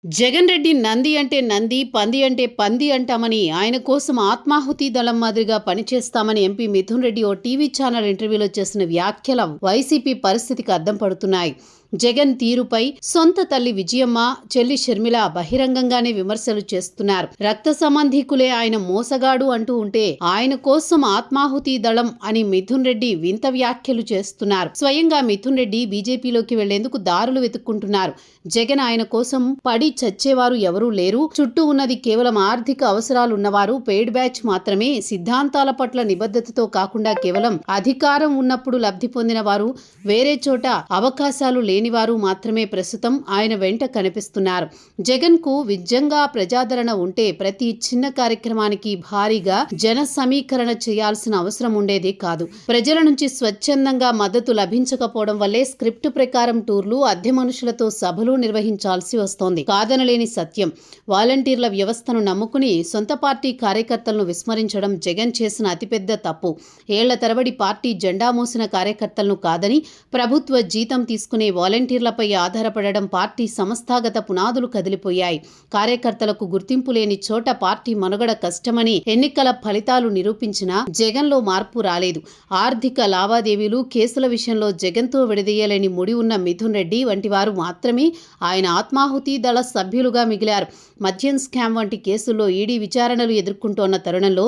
జగన్ రెడ్డి నంది అంటే నంది, పంది అంటే పంది అంటామని, ఆయన కోసం ఆత్మాహుతి దళం మాదిరిగా పనిచేస్తామని ఎంపీ మిథున్ రెడ్డి ఓ టీవీ ఛానల్ ఇంటర్వ్యూలో చేసిన వ్యాఖ్యలు వైసీపీ పరిస్థితికి అద్దం పడుతున్నాయి. జగన్ తీరుపై సొంత తల్లి విజయమ్మ, చెల్లి షర్మిల బహిరంగంగానే విమర్శలు చేస్తున్నారు. రక్త సంబంధీకులే ఆయన మోసగాడు అంటూ ఉంటే, ఆయన కోసం ఆత్మాహుతి దళం అని మిథున్ రెడ్డి వింత వ్యాఖ్యలు చేస్తున్నారు. స్వయంగా మిథున్ రెడ్డి బీజేపీలోకి వెళ్లేందుకు దారులు వెతుక్కుంటున్నారు. జగన్ ఆయన కోసం పడి చచ్చేవారు ఎవరూ లేరు, చుట్టూ ఉన్నది కేవలం ఆర్థిక అవసరాలున్నవారు, పెయిడ్ బ్యాచ్ మాత్రమే, సిద్ధాంతాల పట్ల నిబద్ధతతో కాకుండా కేవలం అధికారం ఉన్నప్పుడు లబ్ధి పొందిన వారు, వేరే చోట అవకాశాలు లేనివారు మాత్రమే ప్రస్తుతం ఆయన వెంట కనిపిస్తున్నారు. జగన్ కు విజంగా ప్రజాదరణ ఉంటే ప్రతి చిన్న కార్యక్రమానికి భారీగా జన సమీకరణ చేయాల్సిన అవసరం ఉండేదే కాదు. ప్రజల నుంచి స్వచ్ఛందంగా మద్దతు లభించకపోవడం వల్లే స్క్రిప్ట్ ప్రకారం టూర్లు, అద్దె మనుషులతో సభలు నిర్వహించాల్సి వస్తోంది. కాదనలేని సత్యం. వాలంటీర్ల వ్యవస్థను నమ్ముకుని సొంత పార్టీ కార్యకర్తలను విస్మరించడం జగన్ చేసిన అతిపెద్ద తప్పు. ఏళ్ల తరబడి పార్టీ జెండా మోసిన కార్యకర్తలను కాదని ప్రభుత్వ జీతం తీసుకునే వాలంటీర్లపై ఆధారపడడం పార్టీ సంస్థాగత పునాదులు కదిలిపోయాయి. కార్యకర్తలకు గుర్తింపు లేని చోట పార్టీ మనుగడ కష్టమని ఎన్నికల ఫలితాలు నిరూపించినా జగన్లో మార్పు రాలేదు. ఆర్థిక లావాదేవీలు, కేసుల విషయంలో జగన్తో విడదీయలేని ముడి ఉన్న మిథున్ రెడ్డి వంటి వారు మాత్రమే ఆయన ఆత్మాహుతి దళ సభ్యులుగా మిగిలారు. మద్యం స్కామ్ వంటి కేసుల్లో ఈడీ విచారణలు ఎదుర్కొంటోన్న తరుణంలో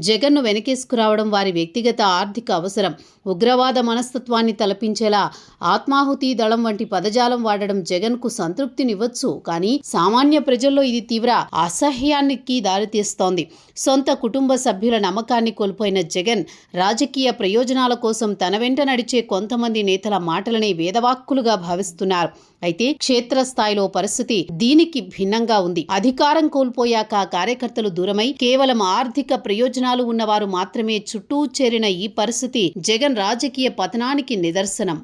జగన్ను వెనకేసుకురావడం వారి వ్యక్తిగత ఆర్థిక అవసరం. ఉగ్రవాద మనస్తత్వాన్ని తలపించేలా ఆత్మాహుతి దళం వంటి పదజాలం వాడడం జగన్కు సంతృప్తినివ్వచ్చు, కానీ సామాన్య ప్రజల్లో ఇది తీవ్ర అసహ్యానికి దారితీస్తోంది. సొంత కుటుంబ సభ్యుల నమ్మకాన్ని కోల్పోయిన జగన్ రాజకీయ ప్రయోజనాల కోసం తన వెంట నడిచే కొంతమంది నేతల మాటలనే వేదవాక్కులుగా భావిస్తున్నారు. అయితే క్షేత్రస్థాయిలో పరిస్థితి దీనికి భిన్నంగా ఉంది. అధికారం కోల్పోయాక కార్యకర్తలు దూరమై కేవలం ఆర్థిక ప్రయోజనాలు ఉన్నవారు మాత్రమే చుట్టూ చేరిన ఈ పరిస్థితి జగన్ రాజకీయ పతనానికి నిదర్శనం.